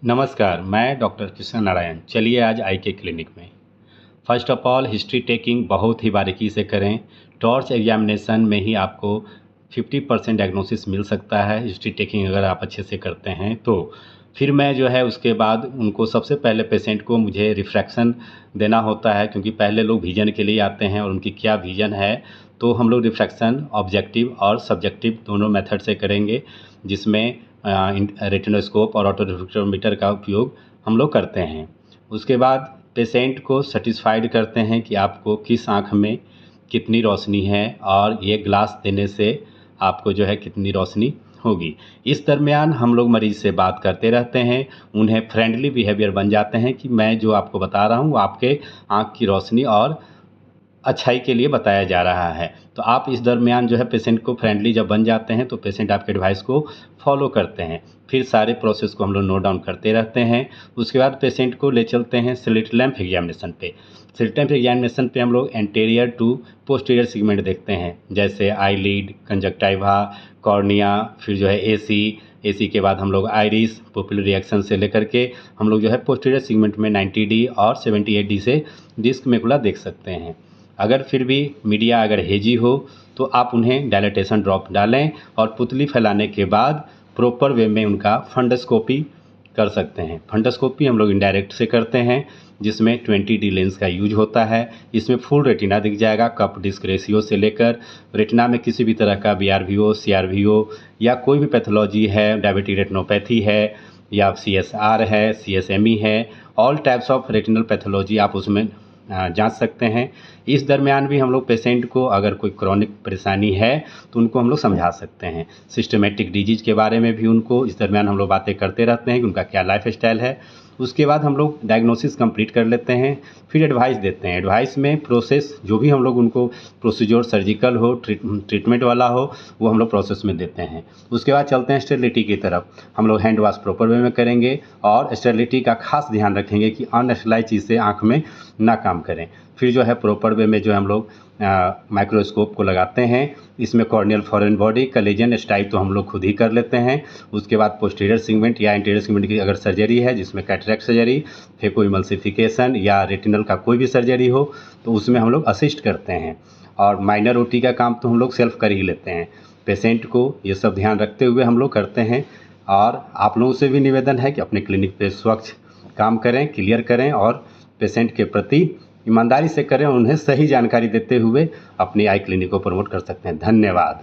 नमस्कार, मैं डॉक्टर कृष्ण नारायण। चलिए आज आई के क्लिनिक में। First of all history taking बहुत ही बारीकी से करें। टॉर्च एग्जामिनेशन में ही आपको 50% डायग्नोसिस मिल सकता है, हिस्ट्री टेकिंग अगर आप अच्छे से करते हैं तो। फिर मैं जो है उसके बाद उनको सबसे पहले पेशेंट को मुझे रिफ्रैक्शन देना होता है, क्योंकि पहले लोग विजन के लिए आते हैं और उनकी क्या विजन है, तो हम लोग रिफ्रैक्शन ऑब्जेक्टिव और सब्जेक्टिव दोनों मेथड से करेंगे, जिसमें रेटिनोस्कोप और ऑटो रिफ्रैक्टोमीटर का उपयोग हम लोग करते हैं। उसके बाद पेशेंट को सेटिस्फाइड करते हैं कि आपको किस आँख में कितनी रोशनी है और ये ग्लास देने से आपको जो है कितनी रोशनी होगी। इस दरमियान हम लोग मरीज़ से बात करते रहते हैं, उन्हें फ्रेंडली बिहेवियर बन जाते हैं कि मैं जो आपको बता रहा हूँ वो आपके आँख की रोशनी और अच्छाई के लिए बताया जा रहा है। तो आप इस दरमियान जो है पेशेंट को फ्रेंडली जब बन जाते हैं तो पेशेंट आपके एडवाइस को फॉलो करते हैं। फिर सारे प्रोसेस को हम लोग नोट डाउन करते रहते हैं। उसके बाद पेशेंट को ले चलते हैं स्लिट लैंप एग्जामिनेशन पे। स्लिट लैंप एग्जामिनेशन पे हम लोग एंटीरियर टू पोस्टीरियर सेगमेंट देखते हैं, जैसे आईलिड, कंजक्टिवा, कॉर्निया, फिर जो है एसी के बाद हम लोग आइरिस, पुपिल रिएक्शन से लेकर के हम लोग जो है पोस्टीरियर सेगमेंट में 90D और 78D से डिस्क मैकुला देख सकते हैं। अगर फिर भी मीडिया अगर हेजी हो तो आप उन्हें डायलेटेशन ड्रॉप डालें और पुतली फैलाने के बाद प्रॉपर वे में उनका फंडोस्कोपी कर सकते हैं। फंडोस्कोपी हम लोग इनडायरेक्ट से करते हैं, जिसमें 20D लेंस का यूज होता है। इसमें फुल रेटिना दिख जाएगा, कप डिस्क रेशियो से लेकर रेटिना में किसी भी तरह का BRVO, CRVO या कोई भी पैथोलॉजी है, डायबिटिक रेटिनोपैथी है या CSR है, CSME है, all types of retinal pathology आप उसमें जांच सकते हैं। इस दरमियान भी हम लोग पेशेंट को अगर कोई क्रॉनिक परेशानी है तो उनको हम लोग समझा सकते हैं। सिस्टमेटिक डिजीज़ के बारे में भी उनको इस दरमियान हम लोग बातें करते रहते हैं कि उनका क्या लाइफ स्टाइल है। उसके बाद हम लोग डायग्नोसिस कंप्लीट कर लेते हैं, फिर एडवाइस देते हैं। एडवाइस में प्रोसेस जो भी हम लोग उनको प्रोसीजर सर्जिकल हो, ट्रीटमेंट वाला हो, वो हम लोग प्रोसेस में देते हैं। उसके बाद चलते हैं स्टेरिलिटी की तरफ। हम लोग हैंड वॉश प्रॉपर वे में करेंगे और स्टेरिलिटी का खास ध्यान रखेंगे कि अनस्टेलाइज चीज़ से आँख में ना काम करें। फिर जो है प्रॉपर वे में जो है हम लोग माइक्रोस्कोप को लगाते हैं। इसमें कॉर्नियल फॉरेन बॉडी का लेजन स्टाइप तो हम लोग खुद ही कर लेते हैं। उसके बाद पोस्टीरियर सेगमेंट या इंटीरियर सेगमेंट की अगर सर्जरी है, जिसमें कैटरेक्ट सर्जरी, फेकोइमल्सिफिकेशन या रेटिनल का कोई भी सर्जरी हो, तो उसमें हम लोग असिस्ट करते हैं। और माइनर ओटी का काम तो हम लोग सेल्फ कर ही लेते हैं। पेशेंट को ये सब ध्यान रखते हुए हम लोग करते हैं। और आप लोगों से भी निवेदन है कि अपने क्लिनिक पे स्वच्छ काम करें, क्लियर करें और पेशेंट के प्रति ईमानदारी से करें। उन्हें सही जानकारी देते हुए अपनी आई क्लिनिक को प्रमोट कर सकते हैं। धन्यवाद।